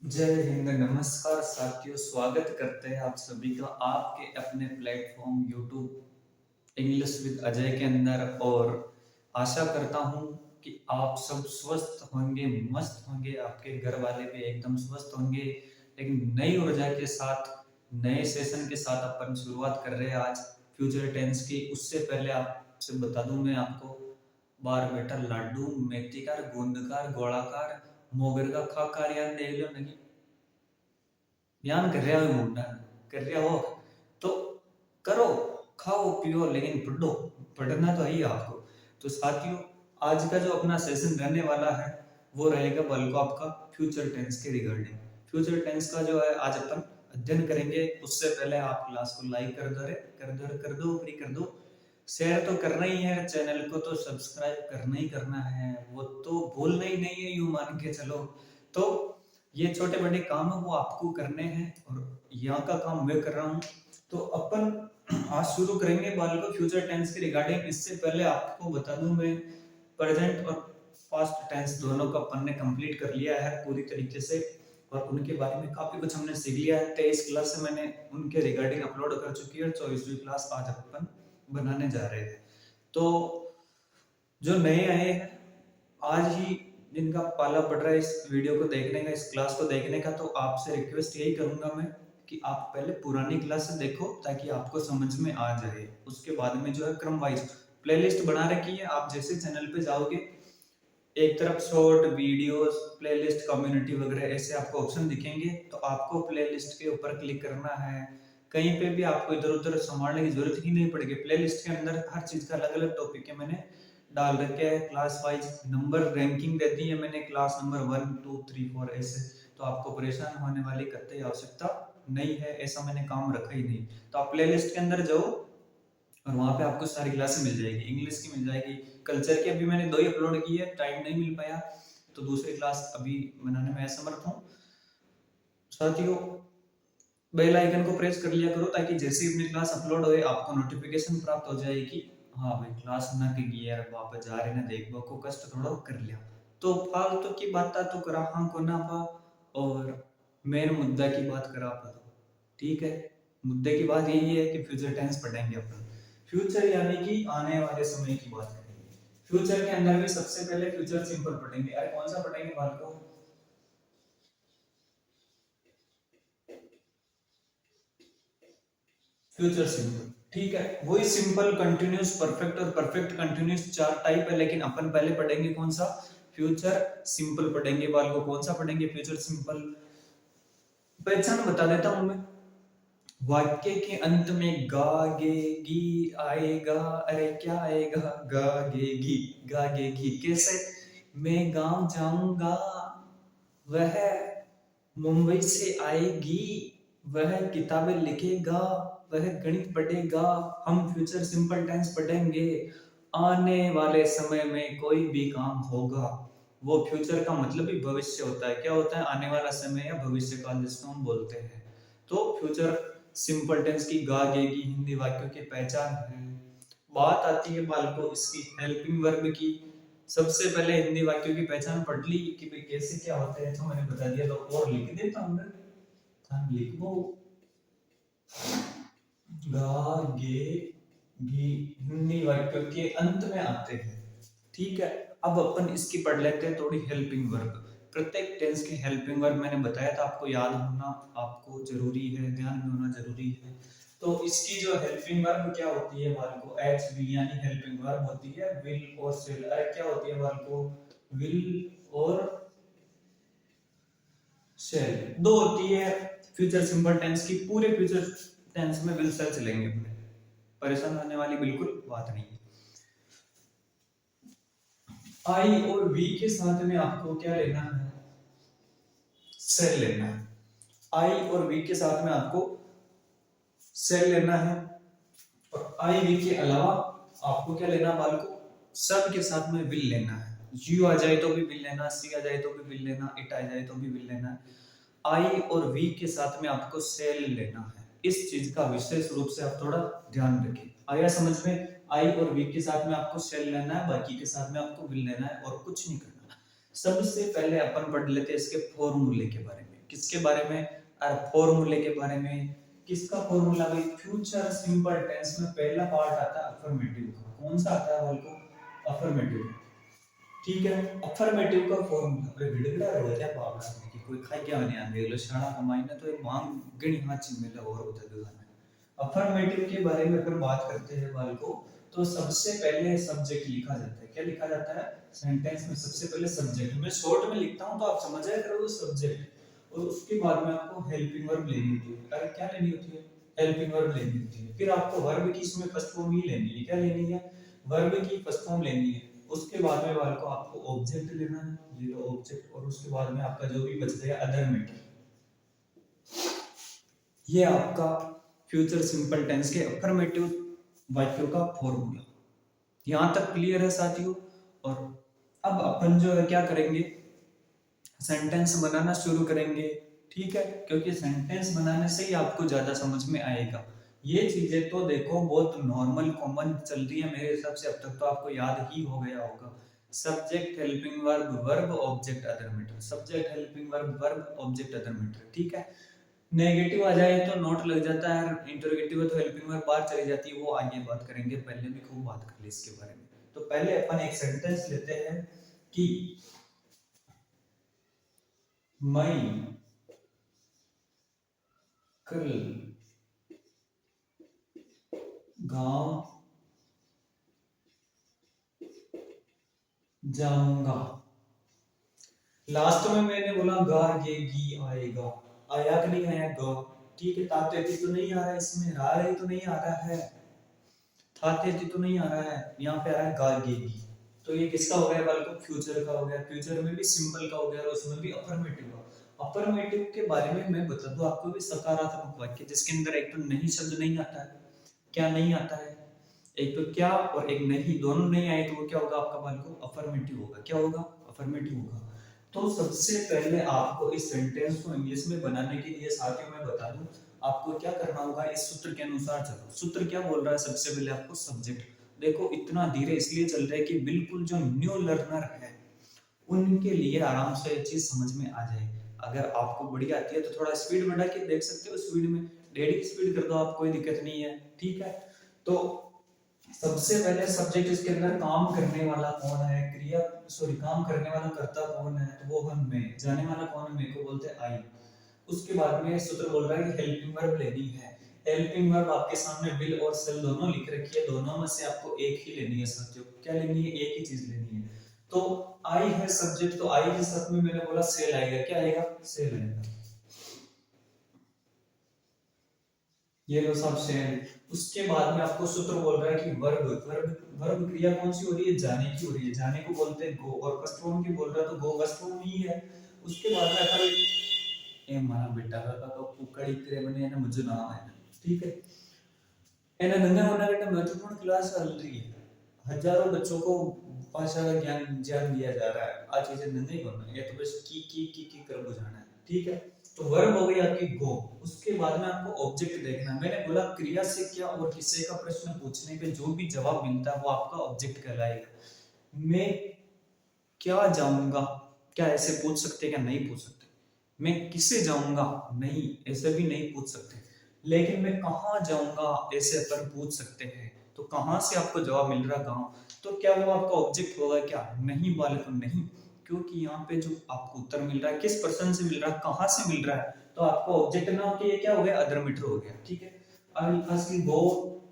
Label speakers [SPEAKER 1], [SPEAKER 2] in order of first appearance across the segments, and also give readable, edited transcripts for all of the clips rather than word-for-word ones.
[SPEAKER 1] जय हिंद, नमस्कार साथियों। स्वागत करते हैं आप सभी का आपके अपने platform YouTube English with Ajay के अंदर। और आशा करता हूं कि आप सब स्वस्थ होंगे, मस्त होंगे, आपके घर वाले भी एकदम स्वस्थ होंगे। एक नई ऊर्जा के साथ नए सेशन के साथ अपन शुरुआत कर रहे हैं आज फ्यूचर टेंस की। उससे पहले आपसे बता दूं मैं आपको, बार बेटा लाडू मेथीकार गोंदकार गोलाकार मोगर का खाकार यान देख लो नहीं, ध्यान कर रहा हो मुंडा, कर रहा हो तो करो, खाओ पियो, लेकिन पढ़ो, पढ़ना तो है ही आपको। तो साथियों, आज का जो अपना सेशन रहने वाला है वो रहेगा बल्कि आपका फ्यूचर टेंस के रिगार्डिंग। फ्यूचर टेंस का जो है आज अपन अध्ययन करेंगे। उससे पहले आप क्लास को लाइक कर दो, रे कर दो, फ्री कर दो, शेयर तो करना ही है, चैनल को तो सब्सक्राइब करना ही करना है, वो तो भूलना ही नहीं है, यूं मान के चलो। तो ये छोटे बड़े काम है वो आपको करने हैं और यहाँ का काम मैं कर रहा हूँ। तो अपन आज शुरू करेंगे बालकों फ्यूचर टेंस के रिगार्डिंग। इससे पहले आपको बता दूं मैं, प्रेजेंट और पास्ट टेंस दोनों का अपन ने कंप्लीट कर लिया है पूरी तरीके से, और उनके बारे में काफी कुछ हमने सीख लिया है। 23 क्लास से मैंने उनके रिगार्डिंग अपलोड कर चुकी है, 24वीं क्लास आज अपन बनाने जा रहे हैं। तो जो नए आए हैं, आज ही जिनका पाला पड़ रहा है इस वीडियो को देखने का, इस क्लास को देखने का, तो आपसे रिक्वेस्ट यही करूंगा मैं कि आप पहले पुरानी क्लास से देखो ताकि आपको समझ में आ जाए। उसके बाद में जो है क्रम वाइज प्लेलिस्ट बना रखी है। आप जैसे चैनल पे जाओगे, एक तरफ शॉर्ट वीडियोस, प्लेलिस्ट, कम्युनिटी वगैरह ऐसे आपको ऑप्शन दिखेंगे, तो आपको प्लेलिस्ट के ऊपर क्लिक करना है। कहीं पे भी आपको इधर उधर संभालने की जरूरत ही नहीं पड़ेगी। प्लेलिस्ट के अंदर हर चीज का अलग अलग टॉपिक है मैंने डाल रखे हैं, क्लास वाइज नंबर रैंकिंग देती है मैंने, क्लास नंबर 1 2 3 4 ऐसे। तो आपको परेशान होने वाली कतई आवश्यकता नहीं है, ऐसा मैंने काम रखा ही नहीं। तो आप प्लेलिस्ट के अंदर जाओ और वहां पे आपको सारी क्लासें मिल जाएगी, इंग्लिश की मिल जाएगी, कल्चर की अभी मैंने 2 ही अपलोड की है, टाइम नहीं मिल पाया तो दूसरी क्लास अभी बनाने में असमर्थ हूँ। साथियों, बेल आइकन को प्रेस कर लिया करो ताकि जैसे ही अपनी क्लास अपलोड होए आपको नोटिफिकेशन प्राप्त हो जाए कि हाँ भाई क्लास ना की यार, वापस जा रहे ना, देखो को कष्ट थोड़ा कर लिया। तो फालतू की बात तो करा हाँ को ना पा, और मेन मुद्दा की बात करा पा। तो ठीक है, मुद्दे की बात यही है कि फ्यूचर टेंस पढ़ेंगे अपन। फ्यूचर यानी कि आने वाले समय की बात करेंगे। फ्यूचर के अंदर भी सबसे पहले फ्यूचर सिंपल पढ़ेंगे। यार कौन सा पढ़ेंगे बालकों? फ्यूचर सिंपल, ठीक है। वही सिंपल, कंटिन्यूस, परफेक्ट और परफेक्ट कंटिन्यूस, 4 टाइप है, लेकिन अपन पहले पढ़ेंगे कौन सा? फ्यूचर सिंपल पढ़ेंगे बालकों। कौन सा पढ़ेंगे? Future simple. पहचान बता देता हूं मैं। वाक्य के अंत में गा गे गी आएगा। अरे क्या आएगा? गा गे गी। गा गे गी कैसे? मैं गांव जाऊंगा, वह मुंबई से आएगी, वह किताबें लिखेगा, वह गणित पढ़ेगा। हम फ्यूचर सिंपल टेंस पढ़ेंगे। आने वाले समय में कोई भी काम होगा, वो फ्यूचर का मतलब ही भविष्य होता है। क्या होता है? आने वाला समय या भविष्य काल जिसको हम बोलते हैं। तो फ्यूचर सिंपल टेंस की गागेगी हिंदी वाक्यों की पहचान है। बात आती है बालकों इसकी हेल्पिंग वर्ब की। सबसे पहले हिंदी वाक्यों की पहचान पढ़ ली कि भाई कैसे क्या होते हैं, तो मैंने बता दिया, तो और लिख देता हूं मैं। हम लिखो गा गे गी हिंदी वाक्यों के अंत में आते हैं। ठीक है, अब अपन इसकी पढ़ लेते हैं थोड़ी हेल्पिंग वर्ब। प्रत्येक टेंस की हेल्पिंग वर्ब मैंने बताया था आपको, याद होना आपको जरूरी है, ध्यान में होना जरूरी है। तो इसकी जो हेल्पिंग वर्ब क्या होती है वाल को? एच वी यानी हेल्पिंग वर्ब होती है विल और शेल। अरे क्या होती है वाल को? विल और शेल दो होती है फ्यूचर सिंपल टेंस की। पूरे फ्यूचर टेंस में विल शेल चलेंगे अपने, परेशान होने वाली बिल्कुल बात नहीं है। आई और वी के साथ में आपको क्या लेना है? सेल लेना है। आई और वी के साथ में आपको सेल लेना है, और आई वी के अलावा आपको क्या लेना बालको? सब के साथ में विल लेना है। यू आ जाए तो भी विल लेना, सी आ जाए तो भी विल लेना, इट आ जाए तो भी विल लेना। आई और वी के साथ में आपको सेल लेना है। इस चीज का विशेष रूप से आप थोड़ा ध्यान रखें। आया समझ में? आई और वी के साथ में आपको सेल लेना है, बाकी के साथ में आपको विल लेना है, और कुछ नहीं करना। सबसे पहले अपन पढ़ लेते हैं इसके फॉर्मूले के बारे में। किसके बारे में? फॉर्मूले के बारे में। किसका फॉर्मूला भाई? फ्यूचर सिंपल टेंस में पहला पार्ट आता है अफर्मेटिव का। कौन सा आता है बोल को? अफर्मेटिव। ठीक है, अफर्मेटिव का फॉर्मूला। अरे गिड़गिड़ा रहा है क्या बाप रे? कि कोई खाई क्या नहीं आंदे लो शाना कमाई ना तो एक मांग गणी हाची में लगा और होता है दुकान में। अफर्मेटिव के बारे में अगर बात करते हैं बाल को, तो सबसे पहले सब्जेक्ट लिखा जाता है। क्या लिखा जाता है सेंटेंस में? सबसे पहले सब्जेक्ट। मैं शॉर्ट में लिखता हूं तो आप समझ जाया करो सब्जेक्ट, और उसके बाद में आपको हेल्पिंग वर्ब लेनी होती है। अरे क्या लेनी होती है? हेल्पिंग वर्ब लेनी होती है। फिर आपको वर्ब की इसमें फर्स्ट फॉर्म ही लेनी है। क्या लेनी है? वर्ब की फर्स्ट फॉर्म लेनी है। उसके बाद में वाल को आपको ऑब्जेक्ट लेना है, ये लो ऑब्जेक्ट, और उसके बाद में आपका जो भी बच गया अदर मैटर। ये आपका फ्यूचर सिंपल टेंस के अफर्मेटिव वाक्यों का फॉर्मूला। यहां तक क्लियर है साथियों? और अब अपन जो है क्या करेंगे, सेंटेंस बनाना शुरू करेंगे। ठीक है, क्योंकि सेंटेंस बनाने से ही आपको ज्यादा समझ में आएगा। ये चीजें तो देखो बहुत नॉर्मल कॉमन चल रही है मेरे हिसाब से, अब तक तो आपको याद ही हो गया होगा। Subject helping verb, verb object other matter, subject helping verb, verb object other matter. ठीक है, नेगेटिव आ जाए तो नोट लग जाता है, इंटरोगेटिव है तो हेल्पिंग वर्ब बाहर चली जाती है, वो आगे बात करेंगे। पहले भी खूब बात कर ली इसके बारे में। तो पहले अपन एक सेंटेंस लेते हैं कि मैं कल गांव जाऊंगा। लास्ट में मैंने बोला गा गे गी आएगा, आया कि नहीं आया? गा। ठीक है, ताते तो नहीं आ रहा है इसमें, रा रही तो नहीं आ रहा है, थाते तो नहीं आ रहा है, यहाँ पे आ रहा है गा गे गी। तो ये किसका हो गया? बल्कि फ्यूचर का हो गया। फ्यूचर में भी सिंपल का हो गया और उसमें भी अफर्मेटिव का। अफर्मेटिव के बारे में मैं बता दूं आपको भी, सकारात्मक वाक्य जिसके अंदर एक तो नहीं शब्द नहीं आता है। क्या नहीं आता है? एक तो क्या और एक नहीं, दोनों नहीं आए तो वो क्या होगा आपका? बालको अफर्मेटिव होगा। क्या होगा? अफर्मेटिव होगा। तो सबसे पहले आपको इस सेंटेंस को इंग्लिश में बनाने के लिए साथियों मैं बता दूं, आपको क्या करना होगा, इस सूत्र के अनुसार चलो। सूत्र क्या बोल रहा है? सबसे पहले आपको सब्जेक्ट, देखो इतना धीरे इसलिए चल रहा है कि बिल्कुल जो न्यू लर्नर है उनके लिए आराम से ये चीज समझ में आ जाए। अगर आपको बढ़िया आती है तो थोड़ा स्पीड बढ़ा के देख सकते हो, स्पीड में 1.5 स्पीड कर दो आप, कोई दिक्कत नहीं है। ठीक है, तो सबसे पहले सब्जेक्ट इसके अंदर काम करने वाला कौन है, क्रिया सॉरी काम करने वाला कर्ता कौन है, तो वो हम मैं, जाने वाला कौन है, मेरे को बोलते हैं आई। उसके बाद में सूत्र बोल रहा है कि हेल्पिंग वर्ब लेनी है। हेल्पिंग वर्ब आपके सामने विल और सेल दोनों लिख रखी है, दोनों में से आपको एक ही लेनी है साथियों। क्या लेनी है? एक ही चीज लेनी है। तो आई है सब्जेक्ट, तो आई के साथ में मैंने बोला सेल आएगा। क्या आएगा? सेल आएगा। ये लो सब सेल। उसके बाद में आपको सूत्र बोल रहा है कि वर्ब, वर्ब वर्ब क्रिया कौन सी हो रही है? जाने की हो रही है। जाने को बोलते हैं गो, और फर्स्ट फॉर्म की बोल रहा है तो गो फर्स्ट फॉर्म ही है। उसके बाद में अपन ए मारा बेटा का कुकड़ी करे बने ना मुझे नाम है। ठीक है, एना नंगा होना का महत्वपूर्ण क्लास चल रही है, हजारों बच्चों को भाषा का ज्ञान ज्ञान दिया जा रहा है। आज चीजें नंगा ही करना, ये तो बस की कर बुझाना है। ठीक है, तो वर्ब हो गई आपकी गो। उसके बाद में आपको ऑब्जेक्ट देखना है। मैंने बोला क्रिया से क्या और किससे का प्रश्न पूछने पे जो भी जवाब मिलता है वो आपका ऑब्जेक्ट कहलाएगा। मैं क्या जाऊंगा, क्या ऐसे पूछ सकते? क्या नहीं पूछ सकते? मैं किसे जाऊंगा? नहीं, ऐसे भी नहीं पूछ सकते। लेकिन मैं कहाँ जाऊंगा ऐसे अपन पूछ सकते हैं। तो कहाँ से आपको जवाब मिल रहा गांव, तो क्या वो आपका ऑब्जेक्ट होगा? क्या नहीं बालक, नहीं। क्योंकि यहाँ पे जो आपको उत्तर मिल रहा है किस पर्सन से मिल रहा है, कहाँ से मिल रहा है, तो आपको ऑब्जेक्ट ना होके ये क्या हो गया? अदर मीटर हो गया। ठीक है, I ask go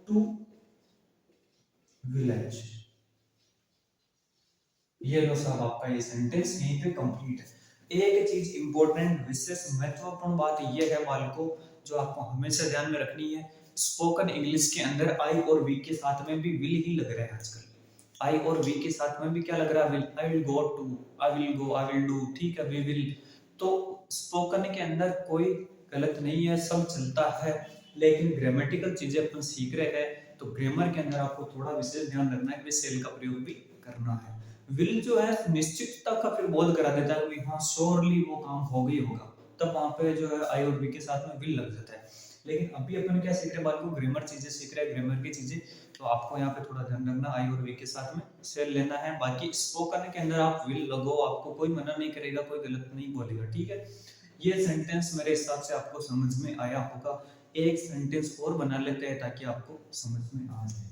[SPEAKER 1] to village. ये लो साहब आपका ये सेंटेंस यहीं पे कंप्लीट है। एक चीज इंपॉर्टेंट विशेष महत्वपूर्ण बात ये है बालकों, जो आपको हमेशा ध्यान में रखनी है, स्पोकन इंग्लिश के अंदर आई और वी के साथ में भी विल ही लग रहा है आजकल। आई और वी के साथ में भी क्या लग रहा है? Will. I will go to, I will go, I will do. ठीक है, वी विल। तो स्पोकन के अंदर कोई गलत नहीं है, सब चलता है। लेकिन ग्रामेटिकल चीजें अपन सीख रहे हैं, तो ग्रामर के अंदर आपको थोड़ा विशेष ध्यान रखना है कि सेल का प्रयोग भी करना है। विल जो है निश्चितता का फिर बोध करा देता है कि हाँ श्योरली वो काम हो गई होगा, तब वहां पे जो है आई और वी के साथ में विल लग जाता है। लेकिन अभी अपन क्या सीख रहे हैं बालकों? ग्रामर चीजें सीख रहे हैं, ग्रामर की चीजें। तो आपको यहाँ पे थोड़ा ध्यान रखना, आई और वी के साथ में सेल लेना है। बाकी स्पोकन के अंदर आप विल लगो, आपको कोई मना नहीं करेगा, कोई गलत नहीं बोलेगा। ठीक है, ये सेंटेंस मेरे हिसाब से आपको समझ में आया होगा। एक सेंटेंस और बना लेते हैं ताकि आपको समझ में आ जाए।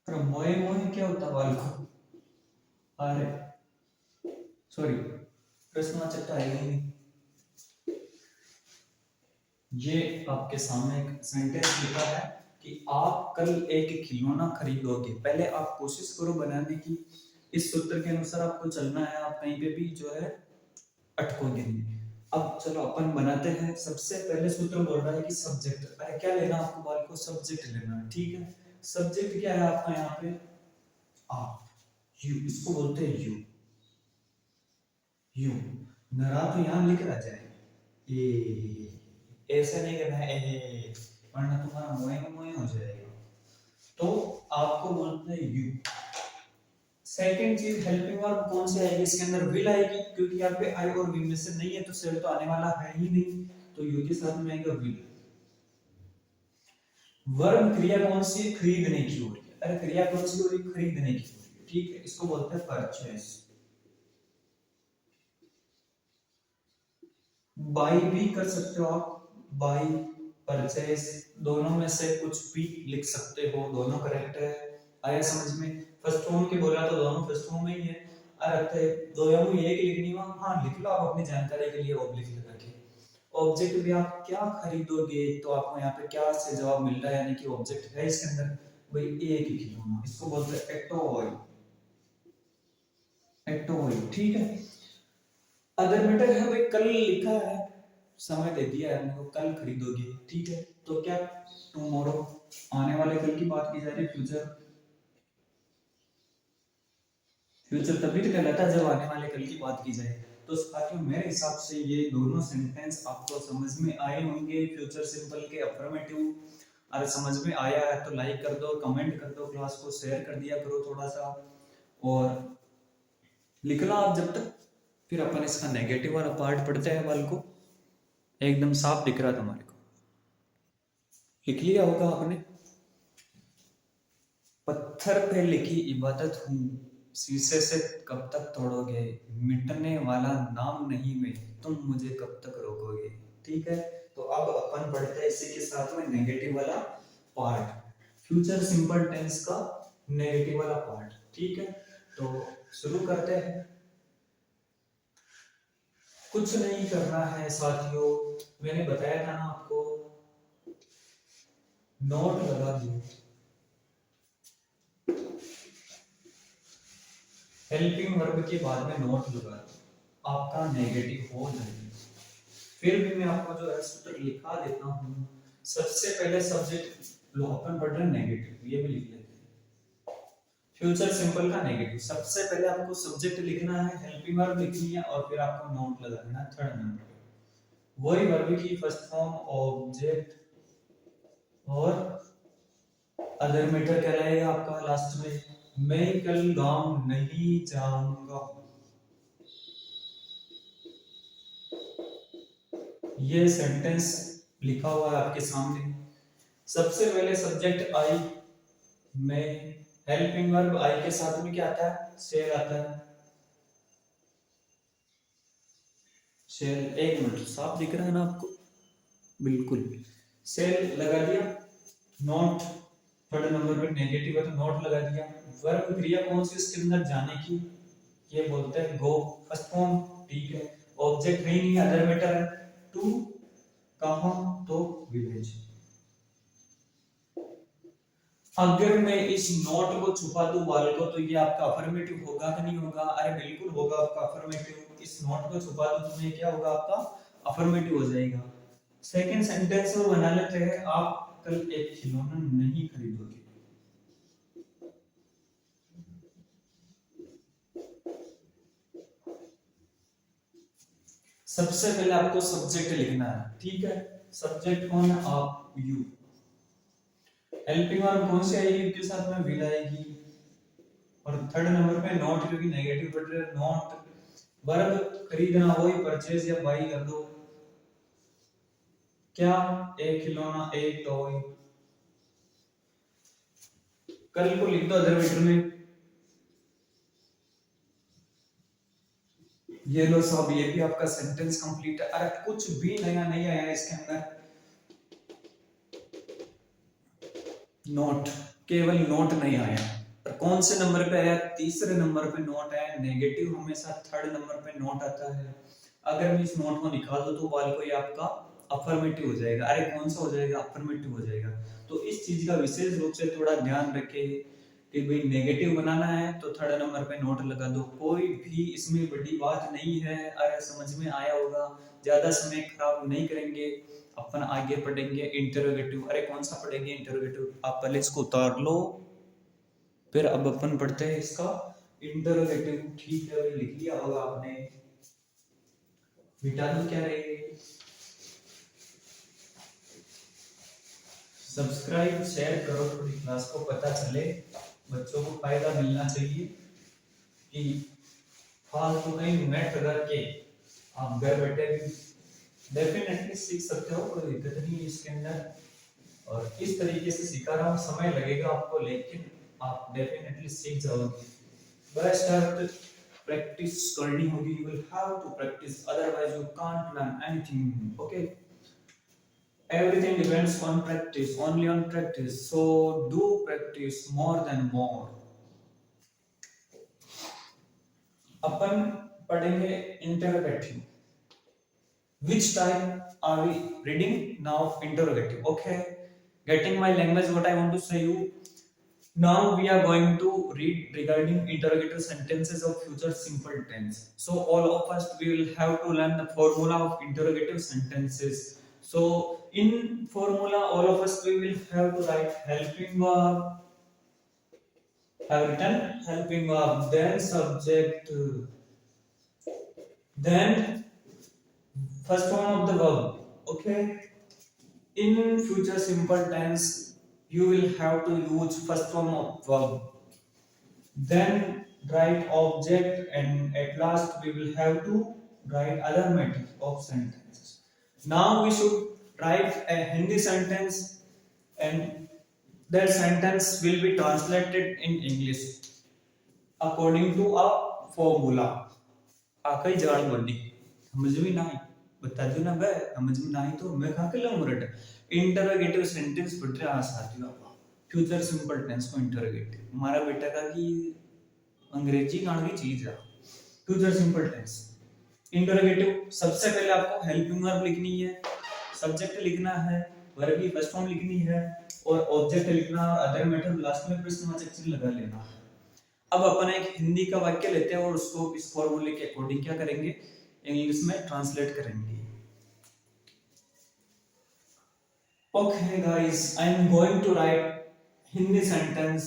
[SPEAKER 1] पर मोए मोए क्या होता है बालको? अरे सॉरी, प्रश्नवाचक तो आएगा ही नहीं। ये आपके सामने एक सेंटेंस लिखा है कि आप कल एक खिलौना खरीदोगे। पहले आप कोशिश करो बनाने की। इस सूत्र के अनुसार आपको चलना है, आप कहीं पे भी जो है अटकोगे नहीं। अब चलो अपन बनाते हैं। सबसे पहले सूत्र बोल रहा है कि सब्जेक्ट। अरे क्या लेना आपको बाल को? सब्जेक्ट लेना है, ठीक है। सब्जेक्ट क्या है आपका यहाँ पे? आप, यू, इसको बोलते हैं यू। यू नरा तो यहाँ लिख रहा जाए, ये ऐसे नहीं करना है, वरना तुम्हारा मोए मोए हो जाएगा। तो आपको बोलते हैं यू। सेकंड चीज, हेल्पिंग वर्ब कौन सी आएगी इसके अंदर? विल आएगी, क्योंकि यहाँ पे आई और विल में से नहीं है तो सेल तो आने वाला है ही नहीं, तो यू के साथ में आएगा विल। वर्ब क्रिया कौन सी? खरीदने की हो रही है। अरे क्रिया कौन सी हो रही है? खरीदने की हो रही है, ठीक है। इसको बोलते हैं परचेस। बाई भी कर सकते हो आप, बाई, परचेस, दोनों में से कुछ भी लिख सकते हो, दोनों करेक्ट है। आया समझ में? फर्स्ट फॉर्म के बोला तो दोनों फर्स्ट फॉर्म में ही है। अरे दो या एक लिखनी हो, हाँ लिख लो आप अपनी जानकारी के लिए ऑब्लिक लगा के। ऑब्जेक्ट भी आप क्या खरीदोगे, तो आपको यहाँ पे क्या से जवाब मिल रहा है, यानी कि ऑब्जेक्ट है इसके अंदर भाई एक ही खिलौना। इसको बोलते हैं एक्टोय। एक्टोय, ठीक है। अगर बेटा है भाई कल लिखा है, समय दे दिया है हमने को, कल खरीदोगे, ठीक है। तो क्या टुमारो, आने वाले कल की बात की जा रही है, फ्यूचर। फ्यूचर तभी तो कहलाता है जब आने वाले कल की बात की जाए। तो साथियों मेरे हिसाब से ये दोनों सेंटेंस आपको समझ में आए होंगे, फ्यूचर सिंपल के अफर्मेटिव। अगर समझ में आया है तो लाइक कर दो, कमेंट कर दो, क्लास को शेयर कर दिया करो थोड़ा सा, और लिखना आप जब तक। फिर अपन इसका नेगेटिव वाला पार्ट पढ़ते हैं। वाल को एकदम साफ दिख रहा था हमारे को, लिख लिया होगा आपने। पत्थर पे लिखी इबादत हूँ, शीशे से कब तक तोड़ोगे, मिटने वाला नाम नहीं मैं, तुम मुझे कब तक रोकोगे, ठीक है। तो अब अपन पढ़ते हैं इसी के साथ में नेगेटिव वाला पार्ट, फ्यूचर सिंपल टेंस का नेगेटिव वाला पार्ट, ठीक है। तो शुरू करते हैं। कुछ नहीं करना है साथियों, मैंने बताया था ना आपको, नोट लगा दिए। हेल्पिंग वर्ब के बाद में नोट लगा दो, आपका नेगेटिव हो जाएगा। फिर भी मैं आपको जो है सूत्र लिखा देता हूँ। सबसे पहले सब्जेक्ट लो, अपन पढ़ रहे हैं नेगेटिव, ये भी लिख लेते हैं। फ्यूचर सिंपल का नेगेटिव, सबसे पहले आपको सब्जेक्ट लिखना है, हेल्पिंग वर्ब लिखनी है, और फिर आपको नोट लगा देना थर्ड नंबर पे। वही वर्ब की फर्स्ट फॉर्म ऑब्जेक्ट, और अदर मैटर कहलाएगा आपका लास्ट में। मैं कल गांव नहीं जाऊंगा, ये सेंटेंस लिखा हुआ है आपके सामने। सबसे पहले सब्जेक्ट आई, मैं, हेल्पिंग वर्ब आई के साथ में क्या आता है? शेल आता है। शेल, एक मिनट, साफ दिख रहा है ना आपको? बिल्कुल, शेल लगा दिया। नोट थर्ड नंबर पे नेगेटिव है तो नोट लगा दिया। वर्ब क्रिया कौन सी इसके अंदर? जाने की, ये बोलते हैं गो, फर्स्ट फॉर्म, ठीक है। ऑब्जेक्ट है ही नहीं, अदर मैटर है। टू, कहां, तो विलेज। अगर मैं इस नोट को छुपा दूं बाल को, तो ये आपका अफर्मेटिव होगा कि नहीं होगा? अरे बिल्कुल होगा आपका अफर्मेटिव। इस नोट को छुपा दूं तो ये क्या होगा आपका? अफर्मेटिव हो जाएगा। सेकंड सेंटेंस में बना लेते हैं, आप कल एक खिलौना नहीं खरीदोगे। सबसे पहले आपको सब्जेक्ट लिखना है, ठीक है। सब्जेक्ट कौन है? आप, यू। हेल्पिंग वर्ब कौन सी आएगी, के साथ में विल आएगी। और थर्ड नंबर पे नॉट, क्योंकि नेगेटिव पढ़ रहे हैं, नॉट वर्ब खरीदना, वही परचेज या बाई कर दो। क्या, एक खिलौना, एक टॉय। कल को लिख दो अदर मीटर में। ये लो साहब, ये भी आपका सेंटेंस कंप्लीट है। अरे कुछ भी नया नहीं आया इसके अंदर। नोट, केवल नोट नहीं आया। पर कौन से नंबर पे आया, तीसरे नंबर पे नोट आया। नेगेटिव हमेशा थर्ड नंबर पे नोट आता है। अगर मैं इस नोट को निकाल दूं तो वाल को ये आपका अफर्मेटिव हो जाएगा। अरे कौन सा हो जाएगा, अफर्मेटिव हो जाएगा। तो इस चीज का विशेष रूप से थोड़ा ध्यान रखें कि भाई नेगेटिव बनाना है तो थर्ड नंबर पे नोट लगा दो। कोई भी इसमें बड़ी बात नहीं है। अरे समझ में आया होगा, ज्यादा समय खराब नहीं करेंगे, अपन आगे पढ़ेंगे इंटरोगेटिव। अरे कौन सा पढ़ेंगे इंटरोगेटिव, आप पहले इसको उतार लो, फिर अब अपन पढ़ते हैं इसका इंटरोगेटिव। ठीक है, लिख लिया होगा आपने, मिटा दो क्या रहेगी। सब्सक्राइब शेयर करो, पूरी क्लास को पता चले, बच्चों को फायदा मिलना चाहिए कि फालतू नहीं नेट करके आप घर बैठे भी डेफिनेटली सीख सकते हो, कोई दिक्कत नहीं है इसके अंदर। और इस तरीके से सिखा रहा हूँ, समय लगेगा आपको लेकिन आप डेफिनेटली सीख जाओगे। बस प्रैक्टिस करनी होगी, you will have to practice, otherwise you can't learn anything. Okay, everything depends on practice, only on practice, so do practice more than more। अपन पढ़ेंगे interrogative. which type are we reading now, interrogative। okay, getting my language, what I want to say you, now we are going to read regarding interrogative sentences of future simple tense। so all of us we will have to learn the formula of interrogative sentences। so in formula all of us we will have to write helping verb, have written helping verb, then subject, then first form of the verb। okay, in future simple tense you will have to use first form of verb, then write object, and at last we will have to write other matter of sentences। now we should write a Hindi sentence, and that sentence will be translated in English according to a formula। आकई जाड़ बोली समझ में ना आई, बता दो ना बे, समझ में ना आई तो मैं कहा के लाऊं रट। इंटरोगेटिव सेंटेंस पढ़ रहे हैं साथियों, फ्यूचर सिंपल टेंस को इंटरोगेटिव। हमारा बेटा का कि अंग्रेजी गाने की चीज है। फ्यूचर सिंपल टेंस इंटरोगेटिव, सबसे पहले आपको हेल्पिंग वर्ब लिखनी है, सब्जेक्ट लिखना है, वर्ब की फर्स्ट फॉर्म लिखनी है, और ऑब्जेक्ट लिखना है, और अदर मैटर लास्ट में प्रश्नवाचक चिन्ह लगा लेना है। अब अपन एक हिंदी का वाक्य लेते हैं और उसको इस फॉर्मूले के अकॉर्डिंग क्या करेंगे, इंग्लिश में ट्रांसलेट करेंगे। Okay guys, I am going to write Hindi sentence,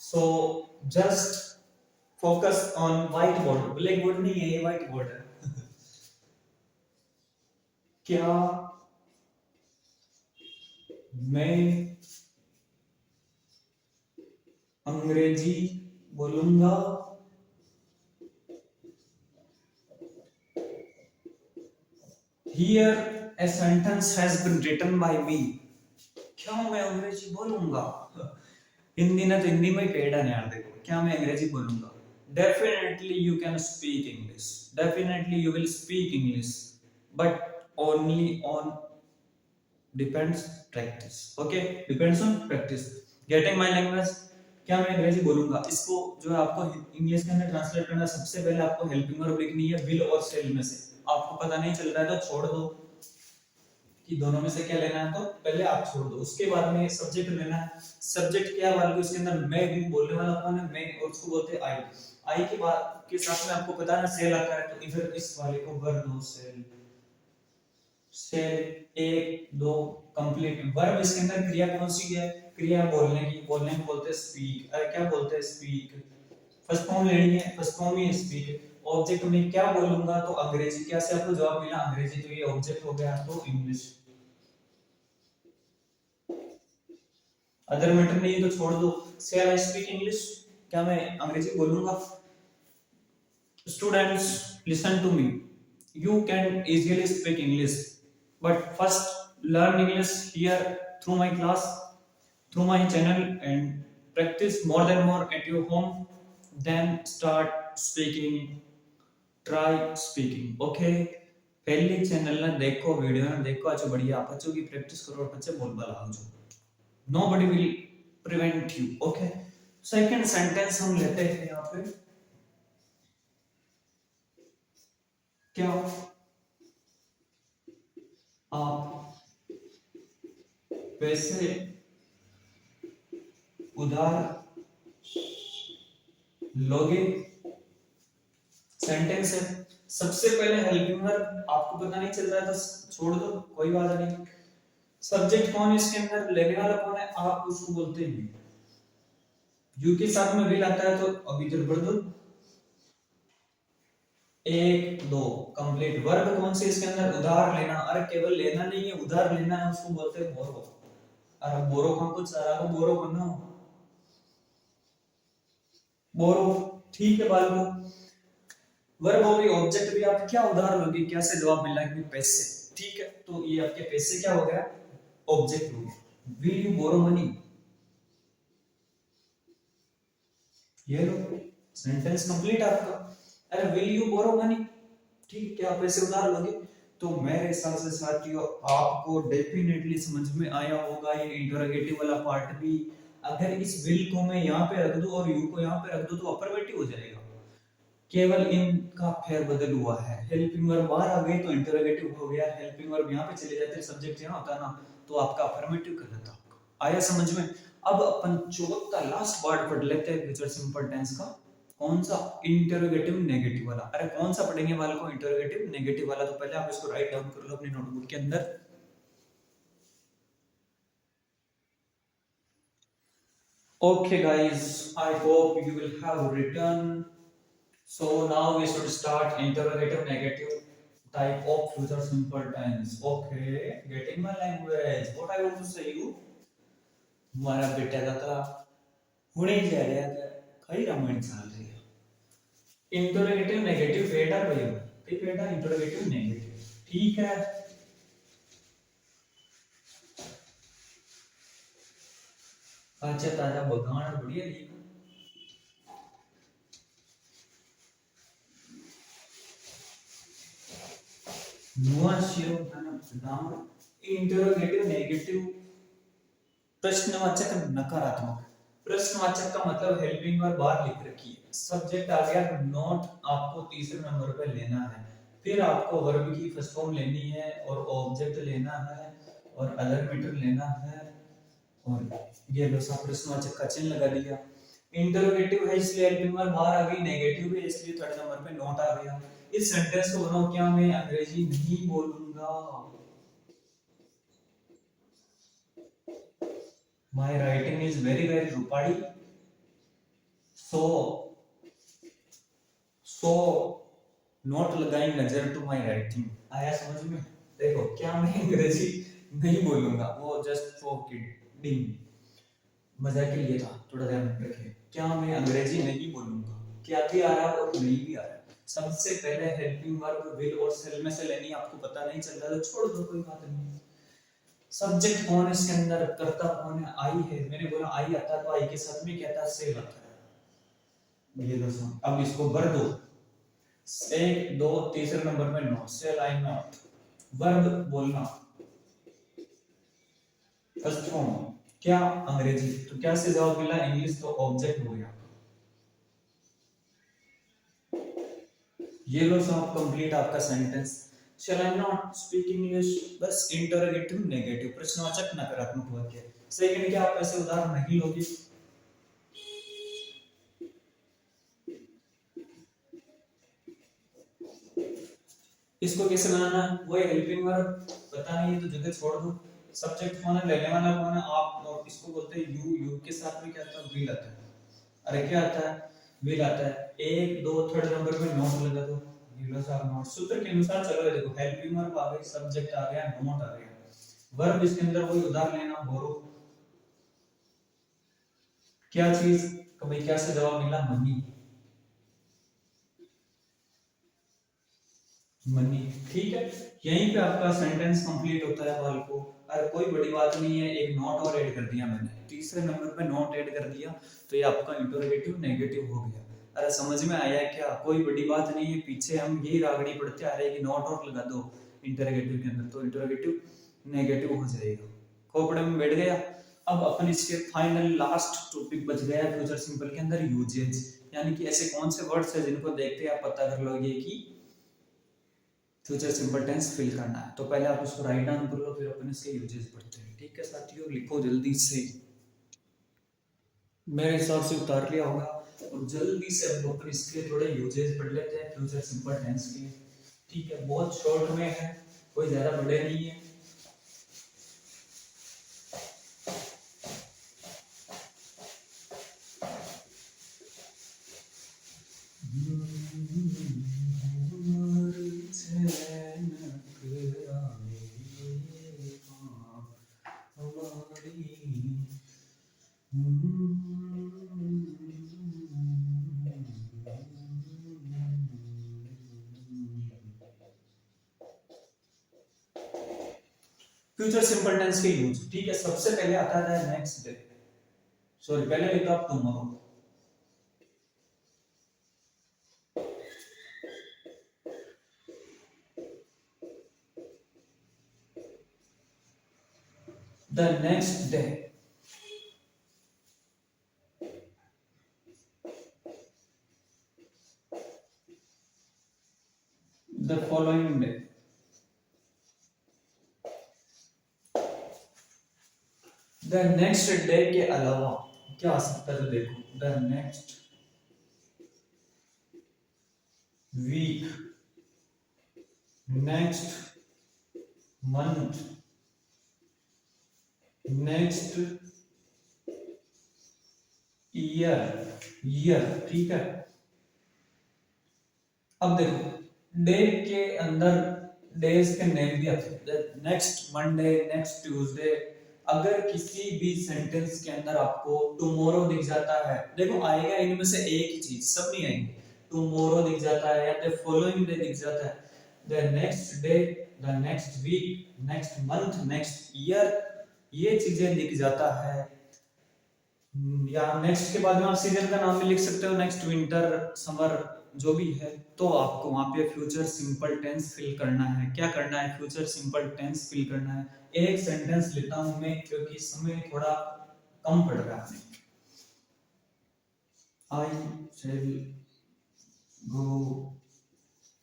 [SPEAKER 1] so just focus on whiteboard। blackboard नहीं है, ये whiteboard है। क्या मैं अंग्रेजी बोलूंगा? Here a sentence has been written by me। क्या मैं अंग्रेजी बोलूंगा? हिंदी ना तो हिंदी में पेड़ा नहीं यार। देखो, क्या मैं अंग्रेजी बोलूंगा? Definitely you can speak English, definitely you will speak English, but only on depends practice। okay, depends on practice। getting my language, क्या मैं अंग्रेजी बोलूंगा, इसको जो है आपको इंग्लिश के अंदर ट्रांसलेट करना, सबसे पहले आपको हेल्पिंग वर्ब लिखनी है विल और शेल में से। आपको पता नहीं चल रहा है तो छोड़ दो कि दोनों में से क्या लेना है, तो पहले आप छोड़ दो। उसके बाद में सब्जेक्ट लेना है। सब्जेक्ट क्या वाले को, इसके अंदर मैं भी बोलने वाला कौन है, मैं, और उसको बोलते हैं आई। आई के बाद के साथ में आपको पता है ना सेल आता है, तो इधर इस वाले को भर दो सेल। सेल एक दो कंप्लीट। वर्ब इसके अंदर क्रिया कौन सी है, क्रिया बोलने की, बोलने को बोलते हैं स्पीक। अरे क्या बोलते हैं, स्पीक। फर्स्ट फॉर्म लेनी है, first form he speak. Object में क्या बोलूंगा, तो अंग्रेजी। क्या से आपको जवाब मिला, अंग्रेजी, तो ये ऑब्जेक्ट हो गया, तो इंग्लिश। अदर मैटर नहीं है तो छोड़ दो। शेल आई स्पीक इंग्लिश, क्या मैं अंग्रेजी बोलूंगा? Students listen to me, you can easily speak English, but first learn English here through my class, through my channel, and practice more than more at your home. Then start speaking, try speaking. Okay, पहले channel ना देखो, video ना देखो, अच्छे बढ़िया आप बच्चों की प्रैक्टिस करो और बच्चे बोल बाला हो जाओ। Nobody will prevent you. Okay, second sentence हम लेते हैं यहाँ पे, क्या आप पैसे उधार लोगे? सेंटेंस है, सबसे पहले हेल्पिंग वर्ब आपको पता नहीं चल रहा है तो छोड़ दो, कोई बात नहीं। सब्जेक्ट कौन है इसके अंदर, लेने वाला कौन है, आप उसको बोलते हैं यू के साथ में विल आता है तो अब इधर बढ़ दो, एक दो कंप्लीट। वर्ब कौन से इसके अंदर, उधार लेना। अरे केवल लेना नहीं है, उधार लेना है, उसको बोलते हैं बोरो। अरे बोरो का कुछ सारा को बोरो करना, बोरो, ठीक है बालको। वर्ब हो गई, ऑब्जेक्ट भी आप क्या उधार लोगे, क्या से जवाब मिला कि पैसे, ठीक है, तो ये आपके पैसे क्या हो गया, ऑब्जेक्ट हो गया। विल यू बोरो मनी, ये लो सेंटेंस कंप्लीट आपका। अरे विल यू बोरो मनी, ठीक, क्या पैसे उधार लोगे? तो मेरे हिसाब से साथियों आपको डेफिनेटली समझ में आया होगा ये इंटरोगेटिव वाला पार्ट भी। अगर इस विल को मैं यहाँ पे रख दूं और यू को यहाँ पे रख दूं तो अफर्मेटिव हो जाएगा, केवल इनका फेरबदल हुआ है। हेल्पिंग वर्ब बाहर आ गई तो इंटरोगेटिव हो गया, हेल्पिंग वर्ब यहाँ पे चले जाते, सब्जेक्ट यहाँ होता ना तो आपका अफर्मेटिव कर देता। आया समझ में? अब अपन चौथा लास्ट पार्ट पढ़ लेते हैं फ्यूचर सिंपल टेंस का। कौन सा, इंटरोगेटिव नेगेटिव वाला। अरे कौन सा पढ़ेंगे वाले को, इंटरोगेटिव नेगेटिव वाला। तो पहले आप इसको राइट डाउन कर लो अपनी नोटबुक के अंदर। Okay guys, I hope you will have written. So now we should start interrogative negative type of future simple tense. Okay, getting my language. What I want to say you, हमारा बेटा का था हुणे ही जा रहा है, कई रामायण चल रही है। इंटरोगेटिव नेगेटिव बेटा भाई, ते बेटा इंटरोगेटिव नेगेटिव, ठीक है। अच्छा ताजा बगान बढ़िया लिखा, नुआंशियो नाम इंटरोगेटिव नेगेटिव प्रश्नवाचक नकारात्मक। प्रश्नवाचक का मतलब हेल्पिंग वर्ब बाहर लिख रखी है, सब्जेक्ट आ गया नॉट, आपको तीसरे नंबर पे लेना है, फिर आपको वर्ब की फर्स्ट फॉर्म लेनी है और ऑब्जेक्ट लेना है और अदर मैटर लेना है और ये लो सा प्रश्नवाचक का चिन्ह लगा दिया। इंटरोगेटिव है इसलिए हेल्पिंग वर्ब बाहर आ गई, नेगेटिव है इसलिए थर्ड नंबर पे नॉट आ गया। इस सेंटेंस को बनाओ, क्या मैं अंग्रेजी नहीं बोलूंगा, my writing is very very rupadi, so not लगाई नजर टू माय राइटिंग। आया समझ में? देखो क्या मैं अंग्रेजी नहीं बोलूंगा, वो जस्ट फॉर किडिंग, मजाक के लिए था, थोड़ा ध्यान रखिए। क्या मैं अंग्रेजी नहीं बोलूंगा, क्या भी आ रहा है और नहीं भी आ रहा है। सबसे पहले हेल्पिंग वर्ब विल और सेल में से लेनी, आपको पता नहीं चल रहा तो छोड़ दो, कोई बात नहीं। सब्जेक्ट कौन है इसके अंदर, कर्ता कौन है, आई है। मैंने बोला आई आता तो आई के साथ में क्या था, सेल आता है। ये दोस्तों अब इसको भर दो, एक दो तीसरे नंबर में not, shall I not. Verb बोलना, फर्स्ट फॉर्म क्या, अंग्रेजी, तो क्या से जवाब मिला, इंग्लिश, तो ऑब्जेक्ट हो गया। ये लो साहब कंप्लीट आपका sentence. Shall I not speak English? बस इंटरोगेटिव नेगेटिव प्रश्नवाचक नकारात्मक वाक्य। सेकंड क्या, आप ऐसे उदाहरण नहीं लोगे। इसको कैसे बनाना है, वो हेल्पिंग वर्ब पता नहीं है तो जगह छोड़ दो। सब्जेक्ट कौन है, लेने वाला कौन है, आप, और इसको बोलते हैं यू, यू के साथ में क्या आता है, विल आता है। अरे क्या आता है, विल आता है। एक दो थर्ड नंबर पे नॉट लगा दो, नॉट। सूत्र के अनुसार चलो, देखो हेल्पिंग वर्ब आ गई, सब्जेक्ट आ गया, नॉट आ गया, वर्ब इसके अंदर वही उधार लेना, बोरो, क्या चीज, भाई क्या से जवाब मिला, मनी, मनी, ठीक है। यहीं पे आपका सेंटेंस कंप्लीट होता है फाल्गु। अरे कोई बड़ी बात नहीं है, एक नॉट और ऐड कर दिया मैंने, तीसरे नंबर पे नॉट ऐड कर दिया, तो ये आपका इंटरोगेटिव नेगेटिव हो गया। अरे समझ में आया क्या, कोई बड़ी बात नहीं है, पीछे हम यही रागड़ी पढ़ते आ रहे हैं कि नॉट और लगा दो इंटरोगेटिव के अंदर, तो इंटरोगेटिव नेगेटिव हो जाएगा। खोपड़े में बैठ गया। अब अपन इसके फाइनल लास्ट टॉपिक बच गया फ्यूचर सिंपल के अंदर, यूजेज, यानी कि ऐसे कौन से वर्ड्स है जिनको देखते आप पता कर लोगे कि फ्यूचर सिंपल टेंस फिल करना है। तो पहले आप उसको राइट डाउन कर लो, फिर अपन इसके यूजेस पढ़ते हैं, ठीक है साथियों। लिखो जल्दी से, मेरे हिसाब से उतार लिया होगा, और जल्दी से हम अपन इसके थोड़े यूजेस पढ़ लेते हैं फ्यूचर सिंपल टेंस के, ठीक है। बहुत शॉर्ट में है, कोई ज्यादा बड़े नहीं है। फ्यूचर सिंपल टेंस के यूज, ठीक है। सबसे पहले आता है नेक्स्ट डे, सॉरी पहले लिखा आप tomorrow, the next day, the following day, the next day के अलावा क्या आ सकता है, तो देखो, the next week, next month, next year, ठीक है। अब देखो डे के अंदर डेज के नेम भी आते हैं, नेक्स्ट मंडे, नेक्स्ट ट्यूसडे। अगर किसी भी सेंटेंस के अंदर आपको टुमारो दिख जाता है, देखो आएगा इनमें से एक ही चीज, सब नहीं आएंगे। टुमारो दिख जाता है या द फॉलोइंग डे दिख जाता है, the next day, the next week, next month, next year, ये चीजें दिख जाता है, या नेक्स्ट के बाद में आप सीजन का नाम भी लिख सकते हो, नेक्स्ट विंटर, समर, जो भी है, तो आपको वहां पे फ्यूचर सिंपल टेंस फिल करना है। क्या करना है, फ्यूचर सिंपल टेंस फिल करना है। एक सेंटेंस लेता हूं मैं क्योंकि समय थोड़ा कम पड़ रहा है। I shall go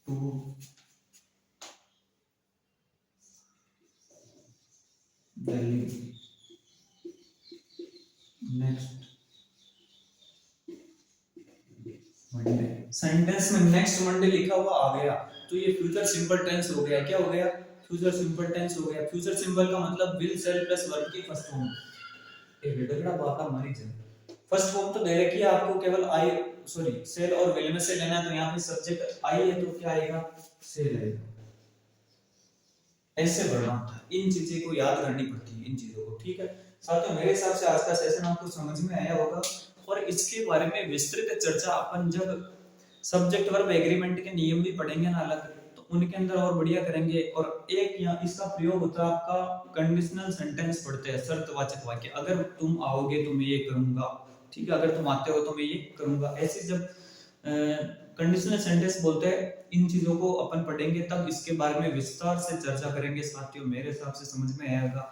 [SPEAKER 1] to Delhi next Monday. Sentence में नेक्स्ट मंडे लिखा हुआ आ गया, तो ये फ्यूचर सिंपल टेंस हो गया। क्या हो गया, फ्यूचर सिंपल टेंस हो गया। फ्यूचर सिंपल का मतलब विल, शैल प्लस वर्ब की फर्स्ट फॉर्म। एक डगड़ा बाका मारी जाए, फर्स्ट फॉर्म तो दे रखी है आपको, केवल आई, सॉरी शैल और विल में से लेना है, तो यहाँ पे सब्जेक्ट आई है तो क्या आएगा, शैल आएगा। ऐसे बढ़ना होता है, इन चीजें को याद करनी पड़ती है, इन चीजों को, ठीक है साथियों। मेरे हिसाब से आज का सेशन आपको समझ में आया होगा, और इसके बारे में विस्तृत चर्चा अपन जब सब्जेक्ट वर्ब एग्रीमेंट के नियम भी पढ़ेंगे ना अलग, तो उनके अंदर और बढ़िया करेंगे। और एक यहाँ इसका प्रयोग होता है आपका कंडीशनल सेंटेंस पढ़ते हैं, शर्तवाचक वाक्य, अगर तुम आओगे तो मैं ये करूंगा, ठीक है, अगर तुम आते हो तो मैं ये करूंगा। ऐसे जब कंडीशनल सेंटेंस बोलते हैं, इन चीजों को अपन पढ़ेंगे, तब इसके बारे में विस्तार से चर्चा करेंगे साथियों। मेरे हिसाब से समझ में आएगा।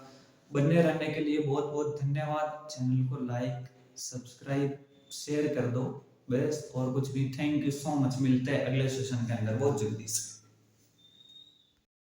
[SPEAKER 1] बने रहने के लिए बहुत बहुत धन्यवाद। चैनल को लाइक, सब्सक्राइब, शेयर कर दो बस, और कुछ भी। थैंक यू सो मच, मिलते हैं अगले सेशन के अंदर बहुत जल्दी से।